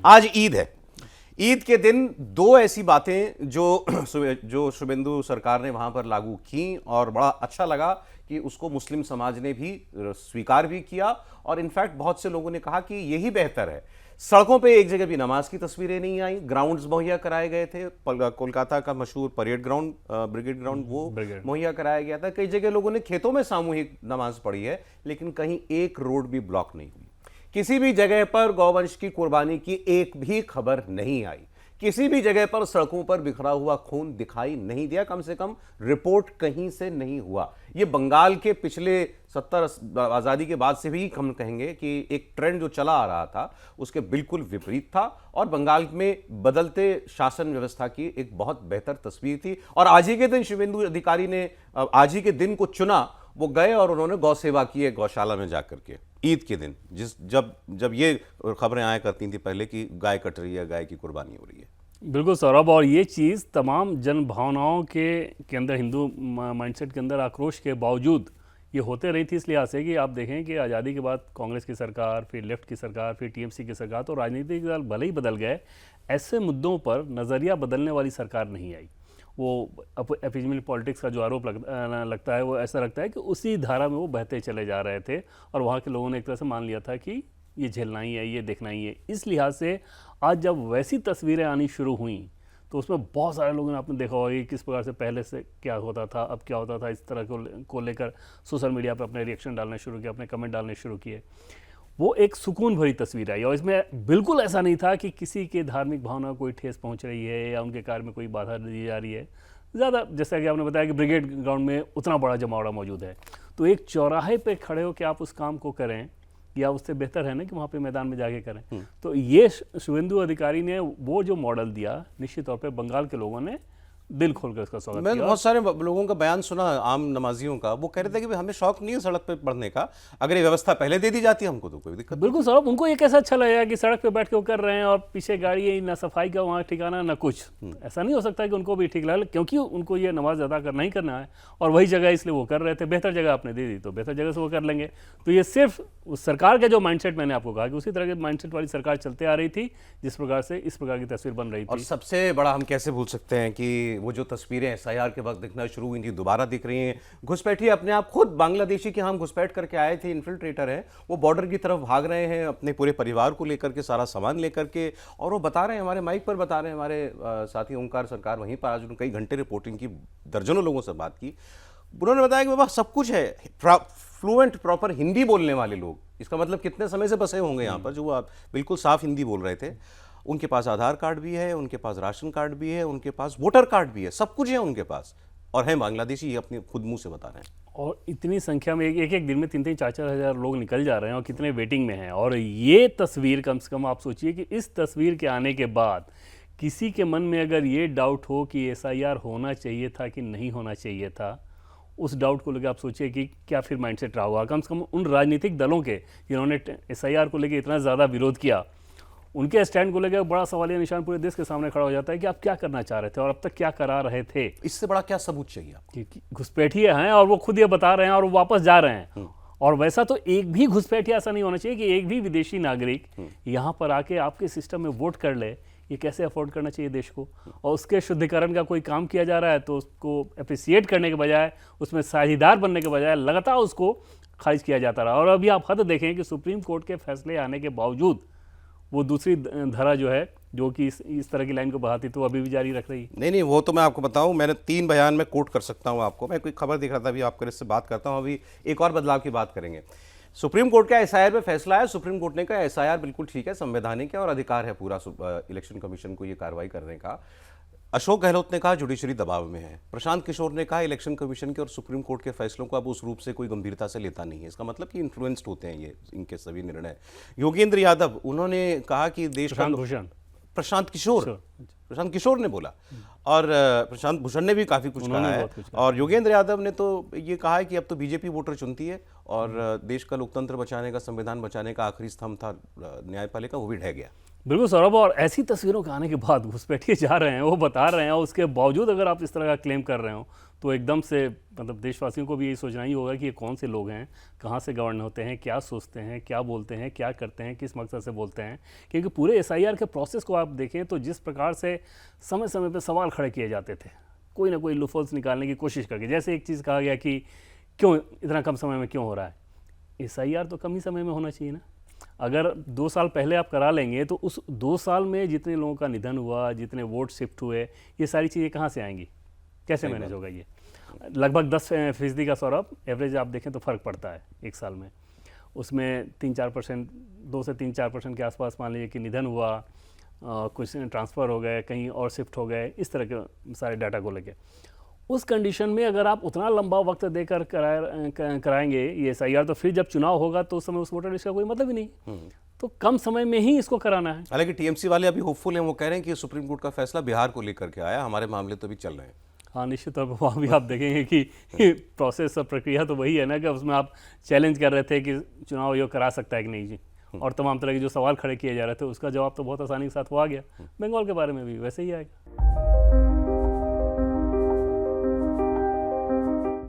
आज ईद है। ईद के दिन दो ऐसी बातें जो शुभेंदु सरकार ने वहां पर लागू की और बड़ा अच्छा लगा कि उसको मुस्लिम समाज ने भी स्वीकार भी किया और इनफैक्ट बहुत से लोगों ने कहा कि यही बेहतर है। सड़कों पे एक जगह भी नमाज की तस्वीरें नहीं आई, ग्राउंड्स मुहैया कराए गए थे। कोलकाता का मशहूर परेड ग्राउंड, ब्रिगेड ग्राउंड, वो मुहैया कराया गया था। कई जगह लोगों ने खेतों में सामूहिक नमाज पढ़ी है, लेकिन कहीं एक रोड भी ब्लॉक नहीं हुई। किसी भी जगह पर गौवंश की कुर्बानी की एक भी खबर नहीं आई। किसी भी जगह पर सड़कों पर बिखरा हुआ खून दिखाई नहीं दिया, कम से कम रिपोर्ट कहीं से नहीं हुआ। ये बंगाल के पिछले 70 आज़ादी के बाद से भी हम कहेंगे कि एक ट्रेंड जो चला आ रहा था उसके बिल्कुल विपरीत था और बंगाल में बदलते शासन व्यवस्था की एक बहुत बेहतर तस्वीर थी। और आज ही के दिन शुभेंदु अधिकारी ने आज ही के दिन को चुना, वो गए और उन्होंने गौ सेवा की है गौशाला में जाकर के ईद के दिन, जब ये खबरें आया करती थी पहले कि गाय कट रही है, गाय की कुर्बानी हो रही है। बिल्कुल सौरभ, और ये चीज़ तमाम जन भावनाओं के अंदर, हिंदू माइंडसेट के अंदर आक्रोश के बावजूद ये होते रही थी। इस लिहाज से कि आप देखें कि आज़ादी के बाद कांग्रेस की सरकार, फिर लेफ्ट की सरकार, फिर टीएमसी की सरकार, तो राजनीतिक दल भले ही बदल गए, ऐसे मुद्दों पर नज़रिया बदलने वाली सरकार नहीं आई। वो एपिजमेंट पॉलिटिक्स का जो आरोप लगता है, वो ऐसा लगता है कि उसी धारा में वो बहते चले जा रहे थे और वहाँ के लोगों ने एक तरह से मान लिया था कि ये झेलना ही है, ये देखना ही है। इस लिहाज से आज जब वैसी तस्वीरें आनी शुरू हुई तो उसमें बहुत सारे लोगों ने आपने देखा होगा कि किस प्रकार से पहले से क्या होता था, अब क्या होता था, इस तरह को लेकर सोशल मीडिया पर अपने रिएक्शन डालने शुरू किए, अपने कमेंट डालने शुरू किए। वो एक सुकून भरी तस्वीर आई और इसमें बिल्कुल ऐसा नहीं था कि किसी के धार्मिक भावना कोई ठेस पहुंच रही है या उनके कार्य में कोई बाधा दी जा रही है। ज़्यादा जैसा कि आपने बताया कि ब्रिगेड ग्राउंड में उतना बड़ा जमावड़ा मौजूद है, तो एक चौराहे पे खड़े हो कि आप उस काम को करें या उससे बेहतर है ना कि वहाँ पे मैदान में जाके करें। तो ये शुभेंदु अधिकारी ने वो जो मॉडल दिया, निश्चित तौर पे बंगाल के लोगों ने दिल खोलकर इसका स्वागत किया। मैंने बहुत सारे लोगों का बयान सुना, आम नमाजियों का, वो कह रहे थे कि हमें शौक नहीं है सड़क पे पढ़ने का, अगर ये व्यवस्था पहले दे दी जाती हमको तो कोई दिक्कत। बिल्कुल सौरभ, उनको ये कैसा अच्छा लगेगा कि सड़क पे बैठ के वो कर रहे हैं और पीछे गाड़ी है, ना सफाई का वहाँ ठिकाना ना कुछ। ऐसा नहीं हो सकता कि उनको भी ठीक लगे, क्योंकि उनको ये नमाज अदा करना ही करना है और वही जगह इसलिए वो कर रहे थे। बेहतर जगह आपने दे दी तो बेहतर जगह से वो कर लेंगे। तो ये सिर्फ उस सरकार का जो माइंडसेट, मैंने आपको कहा कि उसी तरह के माइंडसेट वाली सरकार चलते आ रही थी जिस प्रकार से इस प्रकार की तस्वीर बन रही थी। और सबसे बड़ा हम कैसे भूल सकते हैं कि वो जो तस्वीरें SIR के वक्त दिखना शुरू हुई थी, दोबारा दिख रही हैं। घुसपैठी अपने आप खुद बांग्लादेशी कि हम घुसपैठ करके आए थे, इन्फिल्ट्रेटर हैं, वो बॉर्डर की तरफ भाग रहे हैं अपने पूरे परिवार को लेकर के, सारा सामान लेकर के, और वो बता रहे हैं, हमारे माइक पर बता रहे हैं, हमारे साथी ओंकार सरकार वहीं पर, आज उन्होंने कई घंटे रिपोर्टिंग की, दर्जनों लोगों से बात की। उन्होंने बताया कि बाबा सब कुछ है, फ्लुएंट प्रॉपर हिंदी बोलने वाले लोग, इसका मतलब कितने समय से बसे होंगे यहाँ पर, जो आप बिल्कुल साफ हिंदी बोल रहे थे। उनके पास आधार कार्ड भी है, उनके पास राशन कार्ड भी है, उनके पास वोटर कार्ड भी है, सब कुछ है उनके पास, और हैं बांग्लादेशी, ये अपने खुद मुंह से बता रहे हैं। और इतनी संख्या में एक दिन में 3-3, 4-4 हज़ार लोग निकल जा रहे हैं और कितने वेटिंग में हैं। और ये तस्वीर, कम से कम आप सोचिए कि इस तस्वीर के आने के बाद किसी के मन में अगर ये डाउट हो कि SIR होना चाहिए था कि नहीं होना चाहिए था, उस डाउट को लेकर आप सोचिए कि क्या फिर माइंडसेट रहा होगा। कम से कम उन राजनीतिक दलों के जिन्होंने SIR को लेकर इतना ज़्यादा विरोध किया, उनके स्टैंड को लेकर बड़ा सवालिया निशान पूरे देश के सामने खड़ा हो जाता है कि आप क्या करना चाह रहे थे और अब तक क्या करा रहे थे। इससे बड़ा क्या सबूत चाहिए आपको? घुसपैठिए हैं और वो खुद ये बता रहे हैं और वो वापस जा रहे हैं। और वैसा तो एक भी घुसपैठिया ऐसा नहीं होना चाहिए कि एक भी विदेशी नागरिक यहाँ पर आके आपके सिस्टम में वोट कर ले। ये कैसे अफोर्ड करना चाहिए देश को? और उसके शुद्धिकरण का कोई काम किया जा रहा है तो उसको अप्रिसिएट करने के बजाय, उसमें साझेदार बनने के बजाय लगातार उसको खारिज किया जाता रहा। और अभी आप हद देखें कि सुप्रीम कोर्ट के फैसले आने के बावजूद वो दूसरी धारा जो है, जो कि इस तरह की लाइन को बढ़ाती, तो अभी भी जारी रख रही है। नहीं, वो तो मैं आपको बताऊं, मैंने 3 बयान में कोट कर सकता हूं आपको। मैं कोई खबर देख रहा था, अभी आपको इससे बात करता हूं, अभी एक और बदलाव की बात करेंगे। सुप्रीम कोर्ट का SIR में फैसला है, सुप्रीम कोर्ट ने कहा SIR बिल्कुल ठीक है, संवैधानिक है और अधिकार है पूरा इलेक्शन कमीशन को ये कार्रवाई करने का। अशोक गहलोत ने कहा जुडिशरी दबाव में है। प्रशांत किशोर ने कहा इलेक्शन कमीशन के और सुप्रीम कोर्ट के फैसलों को अब उस रूप से कोई गंभीरता से लेता नहीं है, इसका मतलब कि इन्फ्लुएंस्ड होते हैं ये इनके सभी निर्णय। योगेंद्र यादव, उन्होंने कहा कि देश का प्रशांत किशोर ने बोला, और प्रशांत भूषण ने भी काफ़ी कुछ कहा है, और योगेंद्र यादव ने तो ये कहा है कि अब तो बीजेपी वोटर चुनती है और देश का लोकतंत्र बचाने का, संविधान बचाने का आखिरी स्तंभ था न्यायपालिका, वो भी ढह गया। बिल्कुल सौरभ, और ऐसी तस्वीरों के आने के बाद घुसपैठिए जा रहे हैं, वो बता रहे हैं, और उसके बावजूद अगर आप इस तरह का क्लेम कर रहे हो तो एकदम से मतलब देशवासियों को भी यही सोचना ही होगा कि ये कौन से लोग हैं, कहाँ से गवर्न होते हैं, क्या सोचते हैं, क्या बोलते हैं, क्या करते हैं, किस मकसद से बोलते हैं। क्योंकि पूरे एसआईआर के प्रोसेस को आप देखें तो जिस प्रकार से समय समय पर सवाल खड़े किए जाते थे, कोई ना कोई लूपहोल्स निकालने की कोशिश करके, जैसे एक चीज़ कहा गया कि क्यों इतना कम समय में क्यों हो रहा है, एसआईआर तो कम ही समय में होना चाहिए ना। अगर 2 साल पहले आप करा लेंगे तो उस 2 साल में जितने लोगों का निधन हुआ, जितने वोट शिफ्ट हुए, ये सारी चीज़ें कहाँ से आएंगी, कैसे मैनेज होगा ये। लगभग 10% का सौरभ एवरेज आप देखें तो फ़र्क पड़ता है एक साल में। उसमें 3-4%, 2 से 3-4% के आसपास मान लीजिए कि निधन हुआ, कुछ ट्रांसफ़र हो गए, कहीं और शिफ्ट हो गए, इस तरह के सारे डाटा को लेके। उस कंडीशन में अगर आप उतना लंबा वक्त देकर कराएंगे ये एसआईआर, तो फिर जब चुनाव होगा तो उस समय उस वोटर लिस्ट का कोई मतलब ही नहीं। तो कम समय में ही इसको कराना है। हालांकि टीएमसी वाले अभी होपफुल हैं, वो कह रहे हैं कि सुप्रीम कोर्ट का फैसला बिहार को लेकर के आया, हमारे मामले तो अभी चल रहे हैं। हाँ, निश्चित तौर पर वहाँ भी आप देखेंगे कि प्रोसेस और प्रक्रिया तो वही है ना, कि उसमें आप चैलेंज कर रहे थे कि चुनाव आयोग करा सकता है कि नहीं जी, और तमाम तरह के जो सवाल खड़े किए जा रहे थे उसका जवाब तो बहुत आसानी के साथ वो आ गया। बंगाल के बारे में भी वैसे ही आएगा।